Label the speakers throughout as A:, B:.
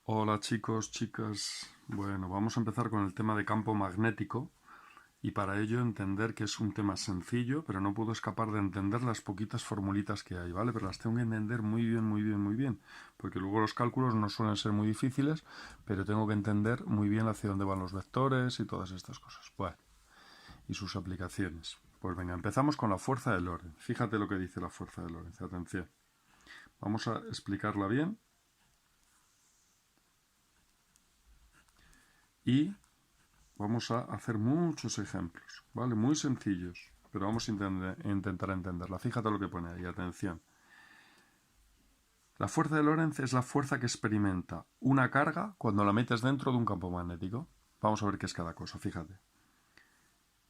A: Hola chicos, chicas. Bueno, vamos a empezar con el tema de campo magnético y para ello entender que es un tema sencillo, pero no puedo escapar de entender las poquitas formulitas que hay, ¿vale? Pero las tengo que entender muy bien, muy bien, muy bien, porque luego los cálculos no suelen ser muy difíciles, pero tengo que entender muy bien hacia dónde van los vectores y todas estas cosas. Bueno, y sus aplicaciones. Pues venga, empezamos con la fuerza de Lorentz. Fíjate lo que dice la fuerza de Lorentz. Atención. Vamos a explicarla bien y vamos a hacer muchos ejemplos, ¿vale? Muy sencillos, pero vamos a intentar entenderla. Fíjate lo que pone ahí, atención. La fuerza de Lorentz es la fuerza que experimenta una carga cuando la metes dentro de un campo magnético. Vamos a ver qué es cada cosa, fíjate.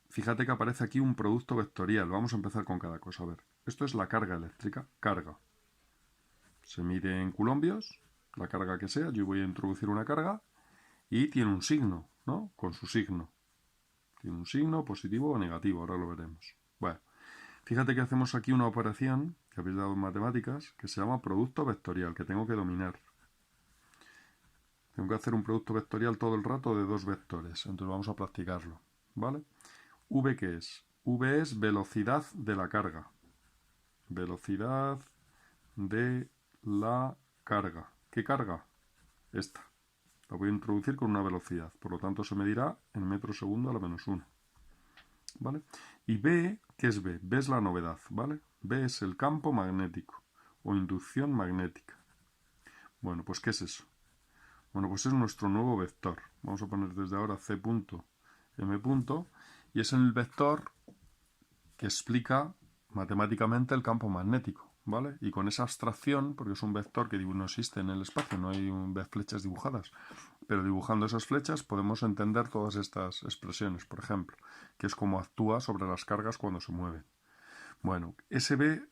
A: Fíjate que aparece aquí un producto vectorial. Vamos a empezar con cada cosa. A ver, esto es la carga eléctrica. Carga. Se mide en coulombios, la carga que sea. Yo voy a introducir una carga y tiene un signo, ¿no? Con su signo. Tiene un signo positivo o negativo, ahora lo veremos. Bueno, fíjate que hacemos aquí una operación que habéis dado en matemáticas que se llama producto vectorial, que tengo que dominar. Tengo que hacer un producto vectorial todo el rato de dos vectores, entonces vamos a practicarlo, ¿vale? V, ¿qué es? V es velocidad de la carga. Velocidad de la carga. ¿Qué carga? Esta. La voy a introducir con una velocidad, por lo tanto se medirá en metros segundo a la menos 1. ¿Vale? Y B, ¿qué es B? B es la novedad, ¿vale? B es el campo magnético o inducción magnética. Bueno, pues ¿qué es eso? Bueno, pues es nuestro nuevo vector. Vamos a poner desde ahora C punto, M punto, y es el vector que explica matemáticamente el campo magnético, ¿vale? Y con esa abstracción, porque es un vector que no existe en el espacio, no hay flechas dibujadas, pero dibujando esas flechas podemos entender todas estas expresiones, por ejemplo, que es cómo actúa sobre las cargas cuando se mueven. Bueno, ese B,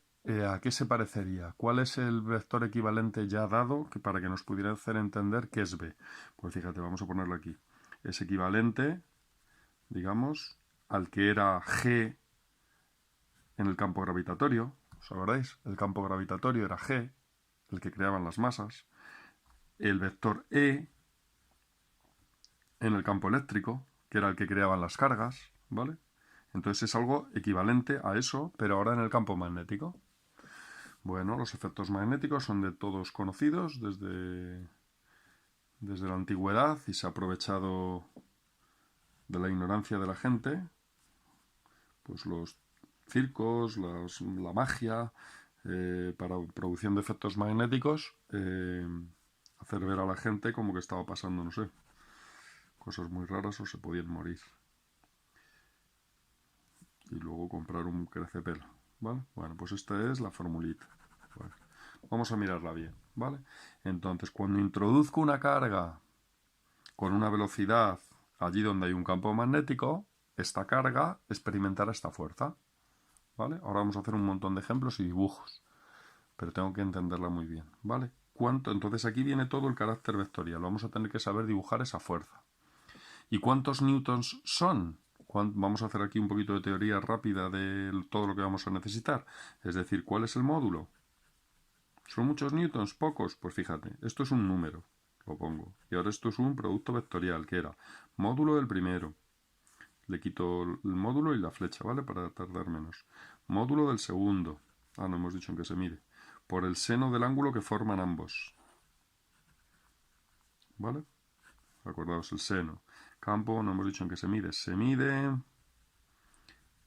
A: ¿a qué se parecería? ¿Cuál es el vector equivalente ya dado para que nos pudiera hacer entender qué es B? Pues fíjate, vamos a ponerlo aquí. Es equivalente, digamos, al que era G en el campo gravitatorio. ¿Os acordáis? El campo gravitatorio era G, el que creaban las masas. El vector E en el campo eléctrico, que era el que creaban las cargas, ¿vale? Entonces es algo equivalente a eso, pero ahora en el campo magnético. Bueno, los efectos magnéticos son de todos conocidos desde la antigüedad y se ha aprovechado de la ignorancia de la gente, pues los circos, la magia, para producción de efectos magnéticos, hacer ver a la gente como que estaba pasando, no sé, cosas muy raras o se podían morir. Y luego comprar un crecepelo, ¿vale? Bueno, pues esta es la formulita. Bueno, vamos a mirarla bien, ¿vale? Entonces, cuando introduzco una carga con una velocidad allí donde hay un campo magnético, esta carga experimentará esta fuerza, ¿vale? Ahora vamos a hacer un montón de ejemplos y dibujos, pero tengo que entenderla muy bien, ¿vale? ¿Cuánto? Entonces aquí viene todo el carácter vectorial. Vamos a tener que saber dibujar esa fuerza. ¿Y cuántos newtons son? Vamos a hacer aquí un poquito de teoría rápida de todo lo que vamos a necesitar. Es decir, ¿cuál es el módulo? ¿Son muchos newtons? ¿Pocos? Pues fíjate, esto es un número, lo pongo. Y ahora esto es un producto vectorial, que era módulo del primero. Le quito el módulo y la flecha, ¿vale? Para tardar menos. Módulo del segundo. Ah, no hemos dicho en qué se mide. Por el seno del ángulo que forman ambos. ¿Vale? Acordaos el seno. Campo, no hemos dicho en qué se mide. Se mide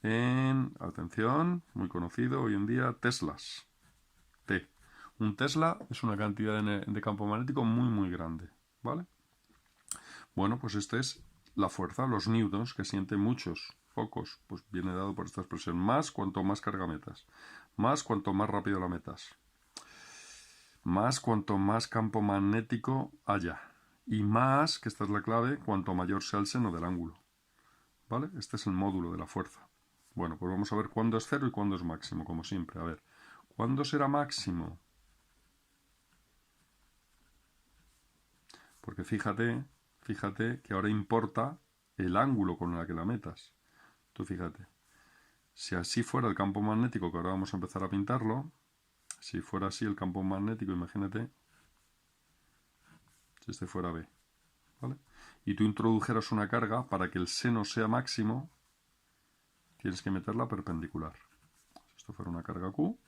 A: en, atención, muy conocido hoy en día, teslas. T. Un tesla es una cantidad de campo magnético muy, muy grande. ¿Vale? Bueno, pues esta es la fuerza, los newtons, que sienten muchos, pocos, pues viene dado por esta expresión. Más cuanto más carga metas. Más cuanto más rápido la metas. Más cuanto más campo magnético haya. Y más, que esta es la clave, cuanto mayor sea el seno del ángulo. ¿Vale? Este es el módulo de la fuerza. Bueno, pues vamos a ver cuándo es cero y cuándo es máximo, como siempre. A ver, ¿cuándo será máximo? Porque fíjate que ahora importa el ángulo con el que la metas. Tú fíjate. Si así fuera el campo magnético, que ahora vamos a empezar a pintarlo, si fuera así el campo magnético, imagínate, si este fuera B, ¿vale? Y tú introdujeras una carga, para que el seno sea máximo, tienes que meterla perpendicular. Si esto fuera una carga Q,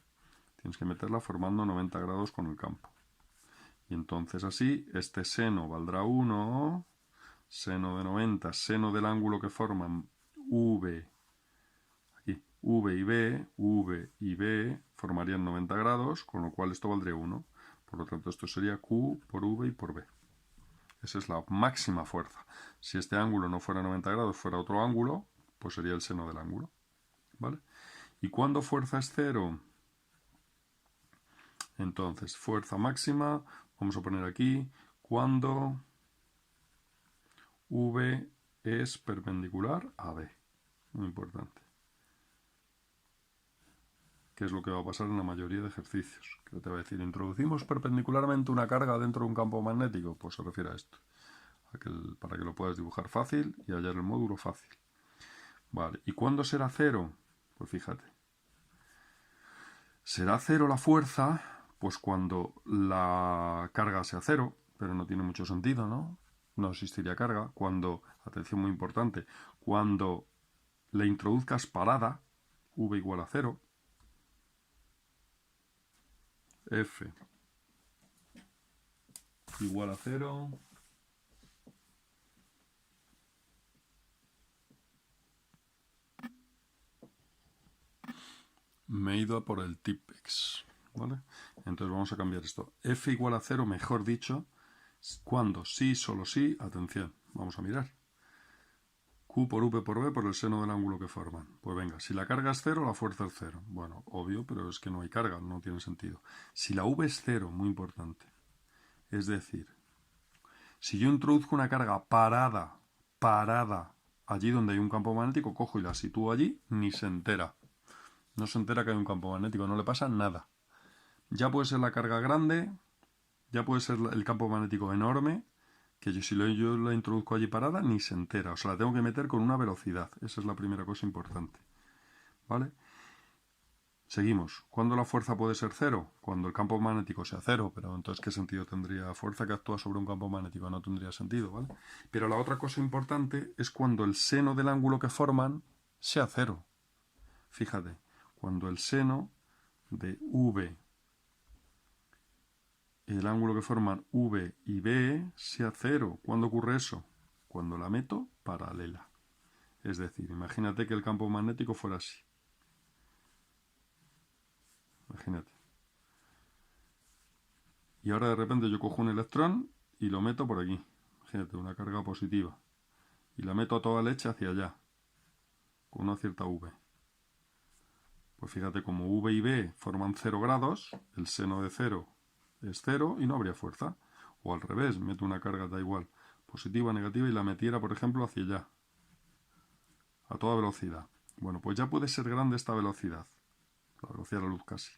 A: tienes que meterla formando 90 grados con el campo. Y entonces así, este seno valdrá 1, seno de 90, seno del ángulo que forman V, aquí, V y B formarían 90 grados, con lo cual esto valdría 1. Por lo tanto, esto sería Q por V y por B. Esa es la máxima fuerza. Si este ángulo no fuera 90 grados, fuera otro ángulo, pues sería el seno del ángulo, ¿vale? ¿Y cuándo fuerza es 0? Entonces, fuerza máxima, vamos a poner aquí, cuando V es perpendicular a B. Muy importante. ¿Qué es lo que va a pasar en la mayoría de ejercicios? ¿Qué te va a decir? ¿Introducimos perpendicularmente una carga dentro de un campo magnético? Pues se refiere a esto. Para que lo puedas dibujar fácil y hallar el módulo fácil. Vale, ¿y cuándo será 0? Pues fíjate. Será 0 la fuerza, pues cuando la carga sea 0, pero no tiene mucho sentido, ¿no? No existiría carga. Cuando, atención muy importante, cuando le introduzcas parada, V igual a 0, F igual a 0, me he ido a por el Tipex, ¿vale? Entonces vamos a cambiar esto. F igual a 0, mejor dicho, cuando sí, solo sí, atención, vamos a mirar. Q por V por B por el seno del ángulo que forman. Pues venga, si la carga es 0, la fuerza es 0. Bueno, obvio, pero es que no hay carga, no tiene sentido. Si la V es 0, muy importante. Es decir, si yo introduzco una carga parada, allí donde hay un campo magnético, cojo y la sitúo allí, ni se entera. No se entera que hay un campo magnético, no le pasa nada. Ya puede ser la carga grande, ya puede ser el campo magnético enorme, que si yo la introduzco allí parada, ni se entera. O sea, la tengo que meter con una velocidad. Esa es la primera cosa importante. ¿Vale? Seguimos. ¿Cuándo la fuerza puede ser 0? Cuando el campo magnético sea 0. Pero entonces, ¿qué sentido tendría? Fuerza que actúa sobre un campo magnético no tendría sentido, ¿vale? Pero la otra cosa importante es cuando el seno del ángulo que forman sea 0. Fíjate, cuando el seno de V, el ángulo que forman V y B sea 0. ¿Cuándo ocurre eso? Cuando la meto paralela. Es decir, imagínate que el campo magnético fuera así. Imagínate. Y ahora de repente yo cojo un electrón y lo meto por aquí. Imagínate, una carga positiva. Y la meto a toda leche hacia allá. Con una cierta V. Pues fíjate, como V y B forman 0 grados, el seno de 0 es 0 y no habría fuerza. O al revés, meto una carga, da igual, positiva, negativa, y la metiera, por ejemplo, hacia allá. A toda velocidad. Bueno, pues ya puede ser grande esta velocidad. La velocidad de la luz casi.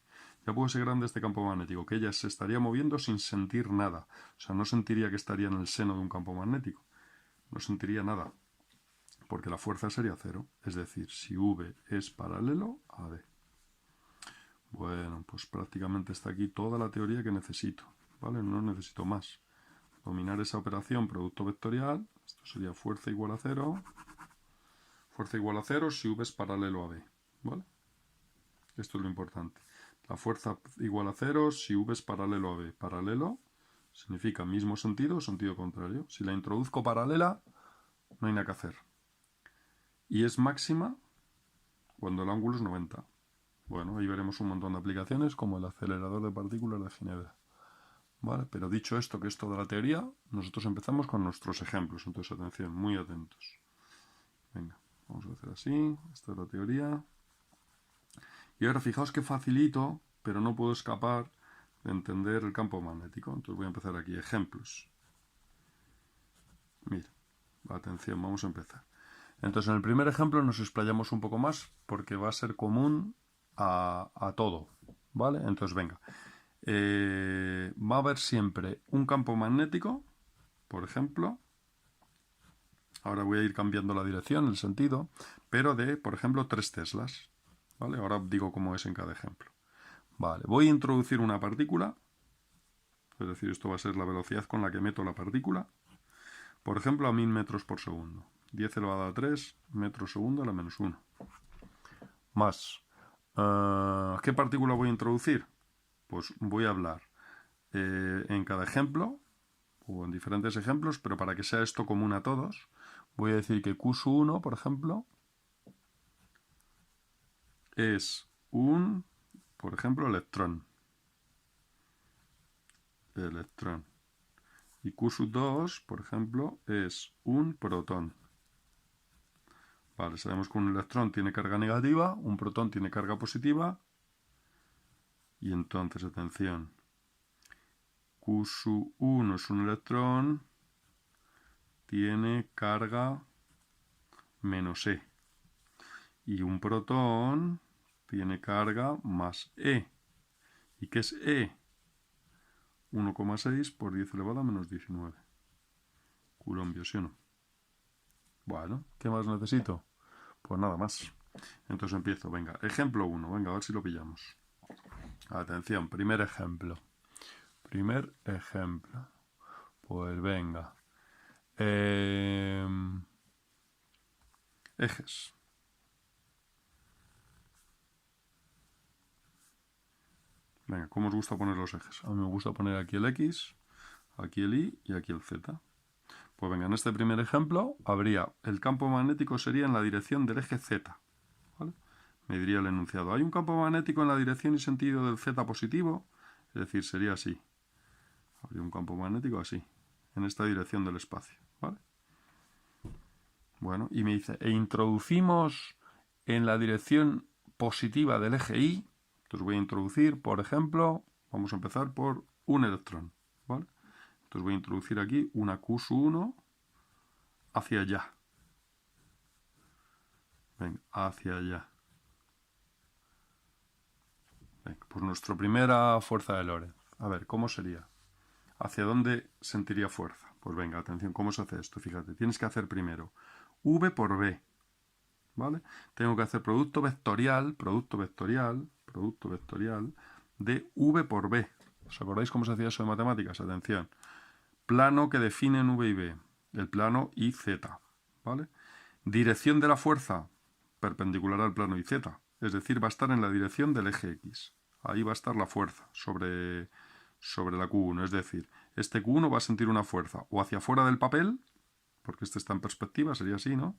A: Ya puede ser grande este campo magnético, que ella se estaría moviendo sin sentir nada. O sea, no sentiría que estaría en el seno de un campo magnético. No sentiría nada. Porque la fuerza sería 0. Es decir, si V es paralelo a D. Bueno, pues prácticamente está aquí toda la teoría que necesito, ¿vale? No necesito más. Dominar esa operación producto vectorial, esto sería fuerza igual a 0. Fuerza igual a 0 si V es paralelo a B, ¿vale? Esto es lo importante. La fuerza igual a 0 si V es paralelo a B. Paralelo significa mismo sentido o sentido contrario. Si la introduzco paralela, no hay nada que hacer. Y es máxima cuando el ángulo es 90. Bueno, ahí veremos un montón de aplicaciones como el acelerador de partículas de Ginebra. ¿Vale? Pero dicho esto, que es toda la teoría, nosotros empezamos con nuestros ejemplos. Entonces, atención, muy atentos. Venga, vamos a hacer así. Esta es la teoría. Y ahora fijaos que facilito, pero no puedo escapar de entender el campo magnético. Entonces voy a empezar aquí. Ejemplos. Mira, atención, vamos a empezar. Entonces, en el primer ejemplo nos explayamos un poco más porque va a ser común a todo, ¿vale? Entonces, venga. Va a haber siempre un campo magnético, por ejemplo. Ahora voy a ir cambiando la dirección, el sentido, pero de, por ejemplo, 3 teslas, ¿vale? Ahora digo cómo es en cada ejemplo. Vale, voy a introducir una partícula, es decir, esto va a ser la velocidad con la que meto la partícula, por ejemplo, a 1000 metros por segundo. 10 elevado a 3 metros segundo a la menos 1. Más. ¿Qué partícula voy a introducir? Pues voy a hablar en cada ejemplo, o en diferentes ejemplos, pero para que sea esto común a todos, voy a decir que Q1, por ejemplo, es un, por ejemplo, electrón. Y Q2, por ejemplo, es un protón. Vale, sabemos que un electrón tiene carga negativa, un protón tiene carga positiva. Y entonces, atención, Q1 es un electrón, tiene carga menos E. Y un protón tiene carga más E. ¿Y qué es E? 1,6 por 10 elevado a menos 19. Coulombios, ¿sí o no? Bueno, ¿qué más necesito? Pues nada más. Entonces empiezo, venga, ejemplo 1, venga, a ver si lo pillamos. Atención, primer ejemplo. Pues venga. Ejes. Venga, ¿cómo os gusta poner los ejes? A mí me gusta poner aquí el X, aquí el Y y aquí el Z. Pues venga, en este primer ejemplo habría, el campo magnético sería en la dirección del eje Z. ¿Vale? Me diría el enunciado, ¿hay un campo magnético en la dirección y sentido del Z positivo? Es decir, sería así. Habría un campo magnético así, en esta dirección del espacio. ¿Vale? Bueno, y me dice, e introducimos en la dirección positiva del eje Y. Entonces voy a introducir, por ejemplo, vamos a empezar por un electrón. ¿Vale? Entonces voy a introducir aquí una Q1 hacia allá. Venga, hacia allá. Venga, pues nuestra primera fuerza de Lorentz. A ver, ¿cómo sería? ¿Hacia dónde sentiría fuerza? Pues venga, atención, ¿cómo se hace esto? Fíjate, tienes que hacer primero V por B. ¿Vale? Tengo que hacer producto vectorial de V por B. ¿Os acordáis cómo se hacía eso de matemáticas? Atención. Plano que definen V y B. El plano IZ. ¿Vale? Dirección de la fuerza perpendicular al plano IZ. Es decir, va a estar en la dirección del eje X. Ahí va a estar la fuerza sobre la Q1. Es decir, este Q1 va a sentir una fuerza o hacia afuera del papel, porque este está en perspectiva, sería así, ¿no?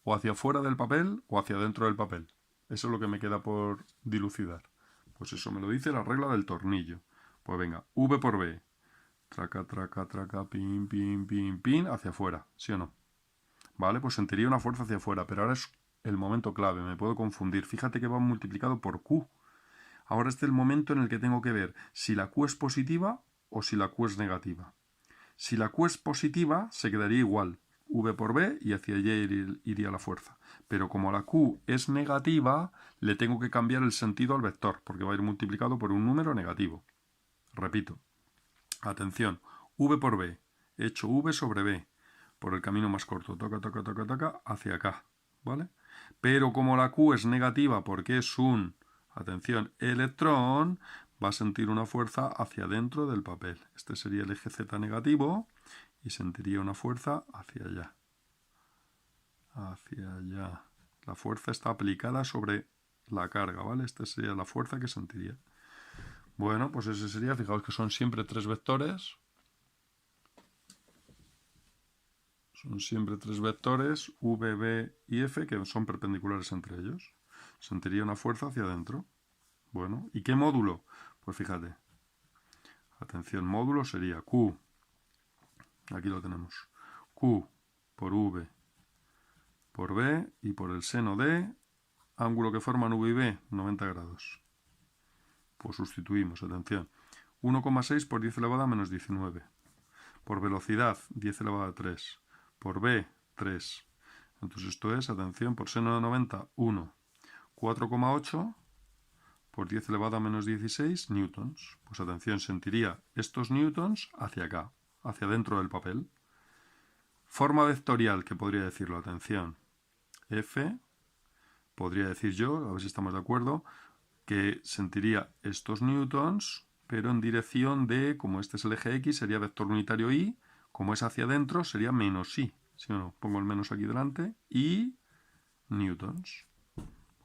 A: O hacia afuera del papel o hacia dentro del papel. Eso es lo que me queda por dilucidar. Pues eso me lo dice la regla del tornillo. Pues venga, V por B. Traca, traca, traca, pin, pin, pin, pin, hacia afuera. ¿Sí o no? Vale, pues sentiría una fuerza hacia afuera, pero ahora es el momento clave, me puedo confundir. Fíjate que va multiplicado por Q. Ahora este es el momento en el que tengo que ver si la Q es positiva o si la Q es negativa. Si la Q es positiva, se quedaría igual. V por B y hacia Y iría la fuerza. Pero como la Q es negativa, le tengo que cambiar el sentido al vector, porque va a ir multiplicado por un número negativo. Repito. Atención. V por B. He hecho V sobre B. Por el camino más corto. Toca, toca, toca, toca, hacia acá. ¿Vale? Pero como la Q es negativa porque es un, atención, electrón, va a sentir una fuerza hacia dentro del papel. Este sería el eje Z negativo y sentiría una fuerza hacia allá. Hacia allá. La fuerza está aplicada sobre la carga, ¿vale? Esta sería la fuerza que sentiría. Bueno, pues ese sería, fijaos que son siempre tres vectores. Son siempre tres vectores, V, B y F, que son perpendiculares entre ellos. Sentiría una fuerza hacia adentro. Bueno, ¿y qué módulo? Pues fíjate. Atención, módulo sería Q. Aquí lo tenemos. Q por V por B y por el seno de ángulo que forman V y B, 90 grados. Pues sustituimos, atención. 1,6 por 10 elevado a menos 19. Por velocidad, 10 elevado a 3. Por B, 3. Entonces esto es, atención, por seno de 90, 1. 4,8 por 10 elevado a menos 16 newtons. Pues atención, sentiría estos newtons hacia acá, hacia dentro del papel. Forma vectorial, que podría decirlo, atención. F, podría decir yo, a ver si estamos de acuerdo, que sentiría estos newtons pero en dirección de, como este es el eje X, sería vector unitario Y, como es hacia adentro, sería menos Y. ¿Sí o no? Pongo el menos aquí delante. Y newtons.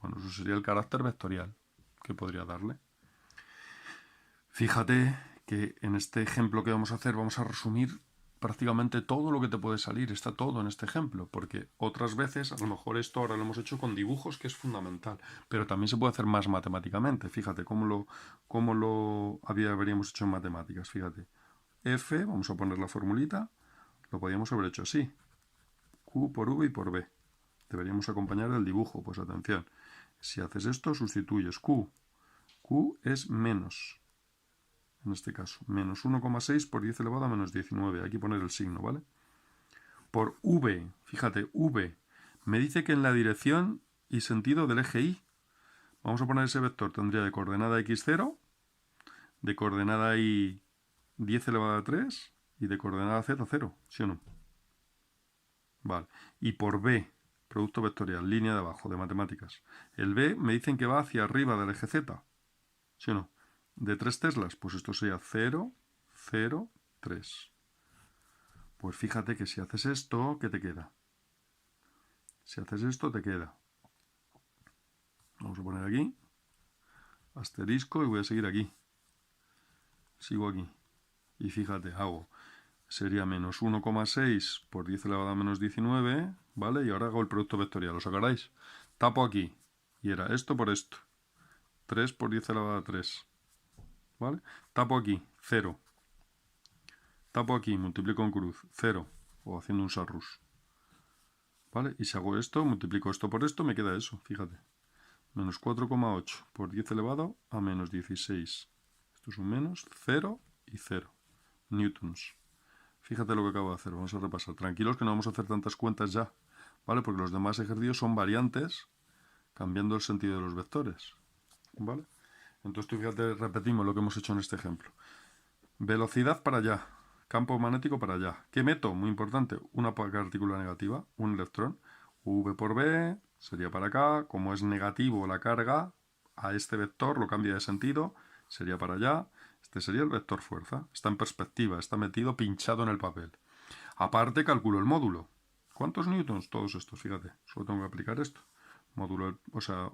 A: Bueno, eso sería el carácter vectorial que podría darle. Fíjate que en este ejemplo que vamos a hacer vamos a resumir prácticamente todo lo que te puede salir. Está todo en este ejemplo, porque otras veces, a lo mejor esto ahora lo hemos hecho con dibujos, que es fundamental, pero también se puede hacer más matemáticamente. Fíjate cómo lo habríamos hecho en matemáticas. Fíjate, F, vamos a poner la formulita, lo podríamos haber hecho así. Q por V y por B. Deberíamos acompañar el dibujo. Pues atención, si haces esto, sustituyes Q. Q es menos, en este caso, menos 1,6 por 10 elevado a menos 19. Hay que poner el signo, ¿vale? Por V, fíjate, V, me dice que en la dirección y sentido del eje Y. Vamos a poner ese vector, tendría de coordenada x0, de coordenada y 10 elevado a 3 y de coordenada z 0, ¿sí o no? Vale. Y por B, producto vectorial, línea de abajo, de matemáticas. El B me dicen que va hacia arriba del eje Z, ¿sí o no? De 3 teslas, pues esto sería 0, 0, 3. Pues fíjate que si haces esto, ¿qué te queda? Si haces esto, te queda. Vamos a poner aquí, asterisco, y voy a seguir aquí. Sigo aquí. Y fíjate, sería menos 1,6 por 10 elevado a menos 19, ¿vale? Y ahora hago el producto vectorial, ¿os acordáis? Tapo aquí, y era esto por esto. 3 por 10 elevado a 3, ¿vale? Tapo aquí, 0. Tapo aquí, multiplico en cruz, 0, o haciendo un salrus. ¿Vale? Y si hago esto, multiplico esto por esto, me queda eso, fíjate. Menos 4,8 por 10 elevado a menos 16. Esto es un menos, 0 y 0. Newtons. Fíjate lo que acabo de hacer, vamos a repasar. Tranquilos que no vamos a hacer tantas cuentas ya, ¿vale? Porque los demás ejercicios son variantes cambiando el sentido de los vectores, ¿vale? Entonces tú fíjate, repetimos lo que hemos hecho en este ejemplo. Velocidad para allá, campo magnético para allá. ¿Qué meto? Muy importante, una partícula negativa, un electrón. V por B sería para acá, como es negativo la carga, a este vector lo cambia de sentido, sería para allá. Este sería el vector fuerza. Está en perspectiva, está metido, pinchado en el papel. Aparte calculo el módulo. ¿Cuántos newtons? Todos estos, fíjate. Solo tengo que aplicar esto. Módulo, o sea,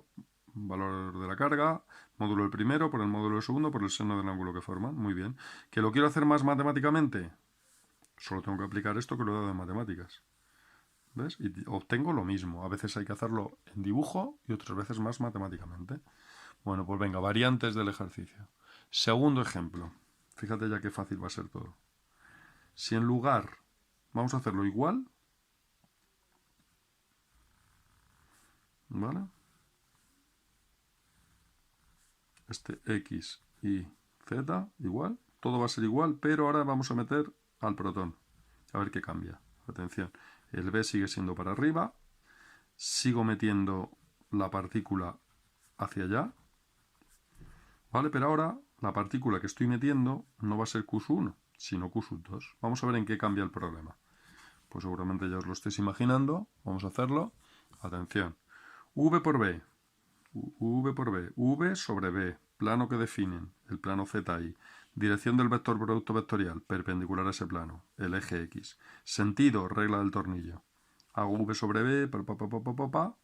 A: valor de la carga, módulo del primero por el módulo del segundo por el seno del ángulo que forman. Muy bien. ¿Que lo quiero hacer más matemáticamente? Solo tengo que aplicar esto que lo he dado en matemáticas. ¿Ves? Y obtengo lo mismo. A veces hay que hacerlo en dibujo y otras veces más matemáticamente. Bueno, pues venga, variantes del ejercicio. Segundo ejemplo. Fíjate ya qué fácil va a ser todo. Si en lugar vamos a hacerlo igual, ¿vale? Este X y Z igual, todo va a ser igual, pero ahora vamos a meter al protón. A ver qué cambia. Atención, el B sigue siendo para arriba, sigo metiendo la partícula hacia allá, ¿vale? Pero ahora la partícula que estoy metiendo no va a ser Q1, sino Q2. Vamos a ver en qué cambia el problema. Pues seguramente ya os lo estáis imaginando. Vamos a hacerlo. Atención. V por B. V por B. V sobre B. Plano que definen. El plano ZI. Dirección del vector producto vectorial. Perpendicular a ese plano. El eje X. Sentido. Regla del tornillo. Hago V sobre B.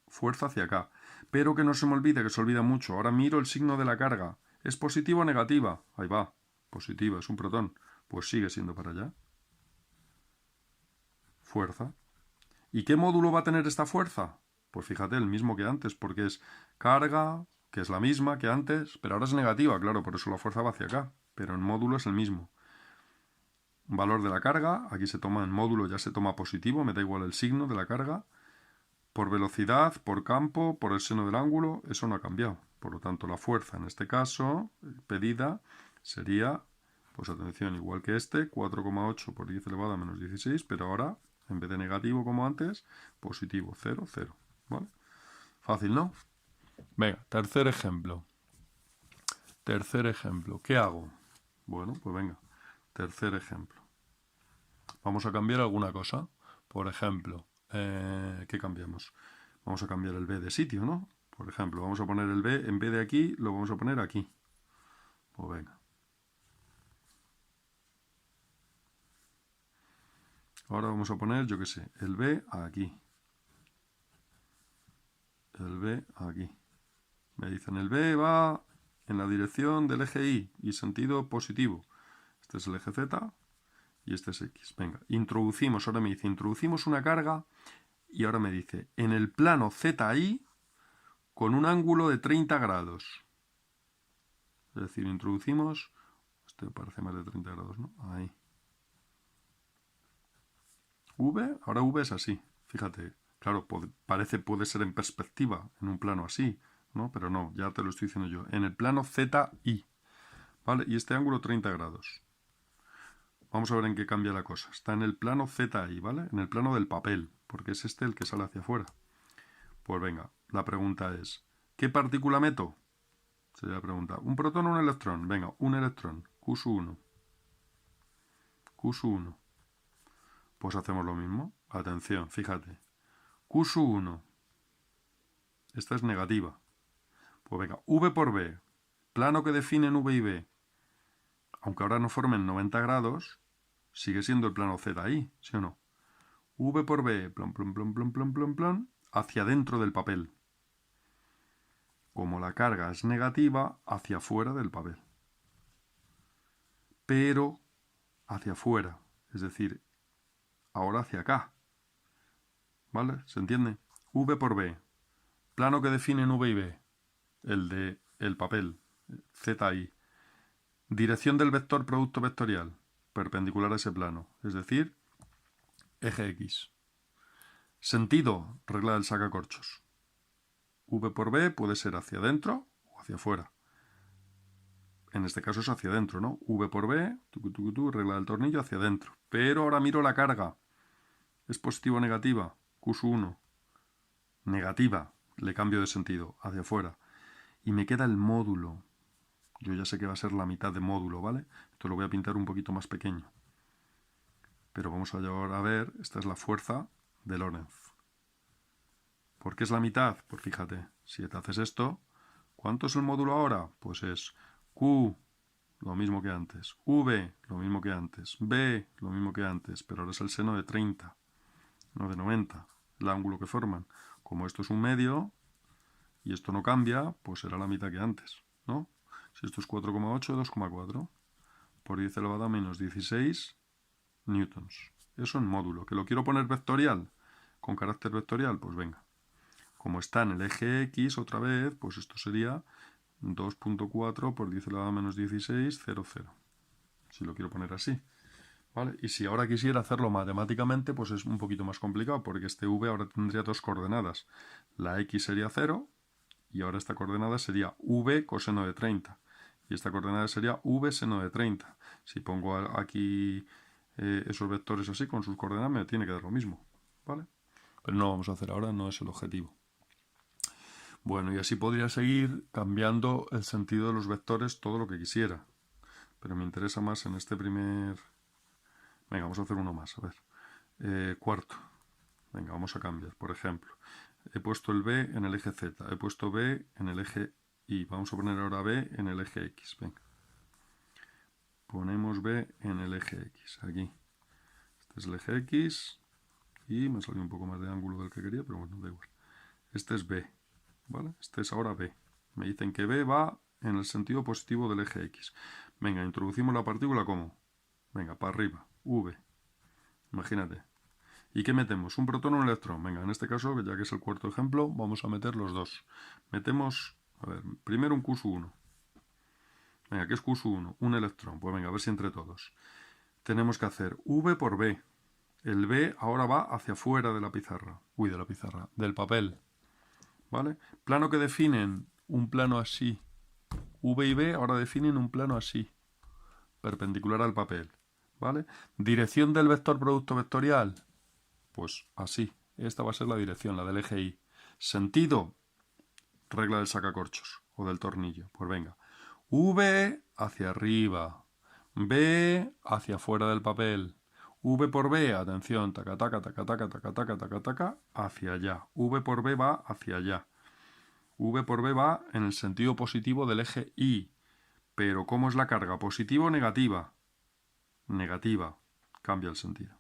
A: Fuerza hacia acá. Pero que no se me olvide, que se olvida mucho. Ahora miro el signo de la carga. ¿Es positiva o negativa? Ahí va. Positiva. Es un protón. Pues sigue siendo para allá. Fuerza. ¿Y qué módulo va a tener esta fuerza? Pues fíjate, el mismo que antes, porque es carga, que es la misma que antes, pero ahora es negativa, claro, por eso la fuerza va hacia acá, pero en módulo es el mismo. Valor de la carga, aquí se toma en módulo, ya se toma positivo, me da igual el signo de la carga. Por velocidad, por campo, por el seno del ángulo, eso no ha cambiado. Por lo tanto, la fuerza en este caso, pedida, sería, pues atención, igual que este, 4,8 por 10 elevado a menos 16, pero ahora, en vez de negativo como antes, positivo, 0, 0. ¿Vale? Fácil, ¿no? Venga, tercer ejemplo. Tercer ejemplo. ¿Qué hago? Bueno, pues venga, tercer ejemplo. Vamos a cambiar alguna cosa. Por ejemplo, ¿qué cambiamos? Vamos a cambiar el B de sitio, ¿no? Por ejemplo, vamos a poner el B, en vez de aquí, lo vamos a poner aquí. Pues venga. Ahora vamos a poner, yo qué sé, el B aquí. El B aquí. Me dicen el B va en la dirección del eje Y y sentido positivo. Este es el eje Z y este es X. Venga, introducimos, ahora me dice, introducimos una carga y ahora me dice, en el plano ZY con un ángulo de 30 grados. Es decir, introducimos, este parece más de 30 grados, ¿no? Ahí. V, ahora V es así, fíjate, claro, puede ser en perspectiva, en un plano así, ¿no? Pero no, ya te lo estoy diciendo yo, en el plano ZY, ¿vale? Y este ángulo 30 grados. Vamos a ver en qué cambia la cosa. Está en el plano ZY, ¿vale? En el plano del papel, porque es este el que sale hacia afuera. Pues venga, la pregunta es, ¿qué partícula meto? Sería la pregunta. ¿Un protón o un electrón? Venga, un electrón, Q1. Q1. Pues hacemos lo mismo. Atención, fíjate. Q1. Esta es negativa. Pues venga, V por B. Plano que definen V y B. Aunque ahora no formen 90 grados, sigue siendo el plano ZI, ¿sí o no? V por B, plon, plon, plon, plon, plon, plon, plon, hacia dentro del papel. Como la carga es negativa, hacia afuera del papel. Pero hacia afuera, es decir, ahora hacia acá. ¿Vale? ¿Se entiende? V por B. Plano que definen V y B. El de el papel. ZI. Dirección del vector producto vectorial. Perpendicular a ese plano. Es decir, eje X. Sentido, regla del sacacorchos. V por B puede ser hacia adentro o hacia afuera. En este caso es hacia adentro, ¿no? V por B, regla del tornillo, hacia adentro. Pero ahora miro la carga. ¿Es positiva o negativa? Q1. Negativa. Le cambio de sentido, hacia afuera. Y me queda el módulo. Yo ya sé que va a ser la mitad de módulo, ¿vale? Esto lo voy a pintar un poquito más pequeño. Pero vamos ahora a ver, esta es la fuerza de Lorentz. ¿Por qué es la mitad? Pues fíjate, si te haces esto, ¿cuánto es el módulo ahora? Pues es Q, lo mismo que antes, V, lo mismo que antes, B, lo mismo que antes, pero ahora es el seno de 30, no de 90, el ángulo que forman. Como esto es un medio y esto no cambia, pues será la mitad que antes, ¿no? Si esto es 4,8, 2,4 por 10 elevado a menos 16 newtons. Eso en módulo. ¿Que lo quiero poner vectorial? Con carácter vectorial, pues venga. Como está en el eje X otra vez, pues esto sería 2.4 por 10 elevado a menos 16, 0, 0. Si lo quiero poner así. ¿Vale? Y si ahora quisiera hacerlo matemáticamente, pues es un poquito más complicado, porque este V ahora tendría dos coordenadas. La X sería 0, y ahora esta coordenada sería V coseno de 30. Y esta coordenada sería V seno de 30. Si pongo aquí esos vectores así con sus coordenadas, me tiene que dar lo mismo. ¿Vale? Pero no lo vamos a hacer ahora, no es el objetivo. Bueno, y así podría seguir cambiando el sentido de los vectores todo lo que quisiera. Pero me interesa más en este primer... Venga, vamos a hacer uno más, a ver. Cuarto. Venga, vamos a cambiar. Por ejemplo, he puesto el B en el eje Z, he puesto B en el eje Y. Vamos a poner ahora B en el eje X. Venga. Ponemos B en el eje X, aquí. Este es el eje X y me salió un poco más de ángulo del que quería, pero bueno, da igual. Este es B, ¿vale? Este es ahora B. Me dicen que B va en el sentido positivo del eje X. Venga, introducimos la partícula ¿cómo? Venga, para arriba, V. Imagínate. ¿Y qué metemos? ¿Un protón o un electrón? Venga, en este caso, ya que es el cuarto ejemplo, vamos a meter los dos. Metemos, a ver, primero un Q1. Venga, ¿qué es Q1? Un electrón. Pues venga, a ver si entre todos. Tenemos que hacer V por B. El B ahora va hacia afuera de la pizarra. Uy, de la pizarra. Del papel. ¿Vale? Plano que definen un plano así. V y B ahora definen un plano así. Perpendicular al papel. ¿Vale? Dirección del vector producto vectorial. Pues así. Esta va a ser la dirección, la del eje Y. Sentido. Regla del sacacorchos. O del tornillo. Pues venga. V hacia arriba. B hacia afuera del papel. V por B, atención, taca, taca, taca, taca, taca, taca, taca, taca, hacia allá. V por B va hacia allá. V por B va en el sentido positivo del eje Y. Pero ¿cómo es la carga? ¿Positiva o negativa? Negativa. Cambia el sentido.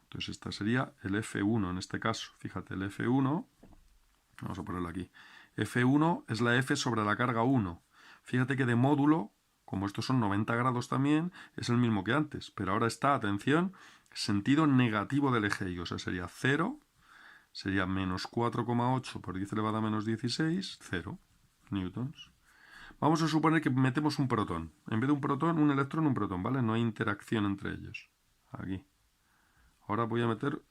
A: Entonces esta sería el F1 en este caso. Fíjate, el F1, vamos a ponerlo aquí. F1 es la F sobre la carga 1. Fíjate que de módulo, como estos son 90 grados también, es el mismo que antes. Pero ahora está, atención, sentido negativo del eje Y. O sea, sería 0, sería menos 4,8 por 10 elevado a menos 16, 0 newtons. Vamos a suponer que metemos un protón. En vez de un protón, un electrón, un protón, ¿vale? No hay interacción entre ellos. Aquí. Ahora voy a meter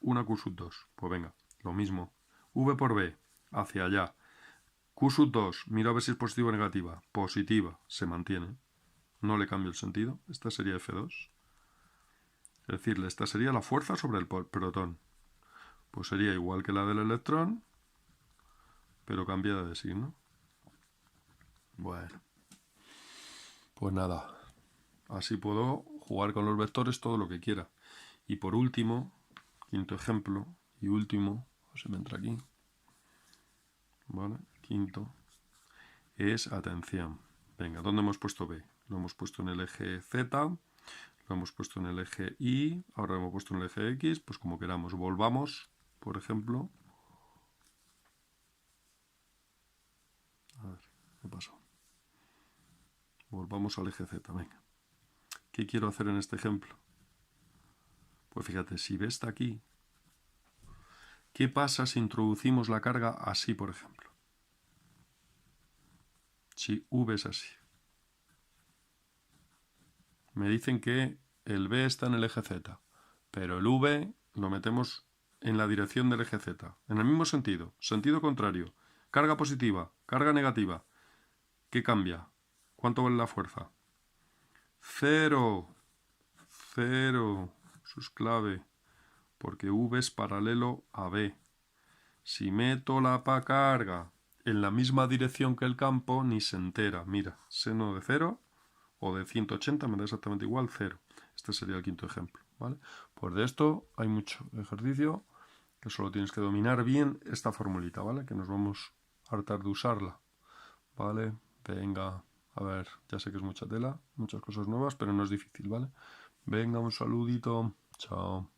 A: una Q2. Pues venga, lo mismo. V por B, hacia allá. Q2, miro a ver si es positiva o negativa. Positiva, se mantiene. No le cambio el sentido. Esta sería F2. Es decir, esta sería la fuerza sobre el protón. Pues sería igual que la del electrón, pero cambiada de signo. Bueno. Pues nada. Así puedo jugar con los vectores todo lo que quiera. Y por último, quinto ejemplo y último, se me entra aquí, ¿vale? Quinto, es, atención, venga, ¿dónde hemos puesto B? Lo hemos puesto en el eje Z, lo hemos puesto en el eje Y, ahora lo hemos puesto en el eje X, pues como queramos. Volvamos, por ejemplo, a ver, ¿qué pasó? Volvamos al eje Z, venga. ¿Qué quiero hacer en este ejemplo? Pues fíjate, si B está aquí, ¿qué pasa si introducimos la carga así, por ejemplo? Si V es así. Me dicen que el B está en el eje Z, pero el V lo metemos en la dirección del eje Z, en el mismo sentido, sentido contrario. Carga positiva, carga negativa. ¿Qué cambia? ¿Cuánto vale la fuerza? 0. 0. Eso es clave, porque V es paralelo a B. Si meto la carga en la misma dirección que el campo, ni se entera. Mira, seno de 0 o de 180 me da exactamente igual, 0. Este sería el quinto ejemplo, ¿vale? Pues de esto hay mucho ejercicio, que solo tienes que dominar bien esta formulita, ¿vale? Que nos vamos a hartar de usarla, ¿vale? Venga, a ver, ya sé que es mucha tela, muchas cosas nuevas, pero no es difícil, ¿vale? Venga, un saludito, chao.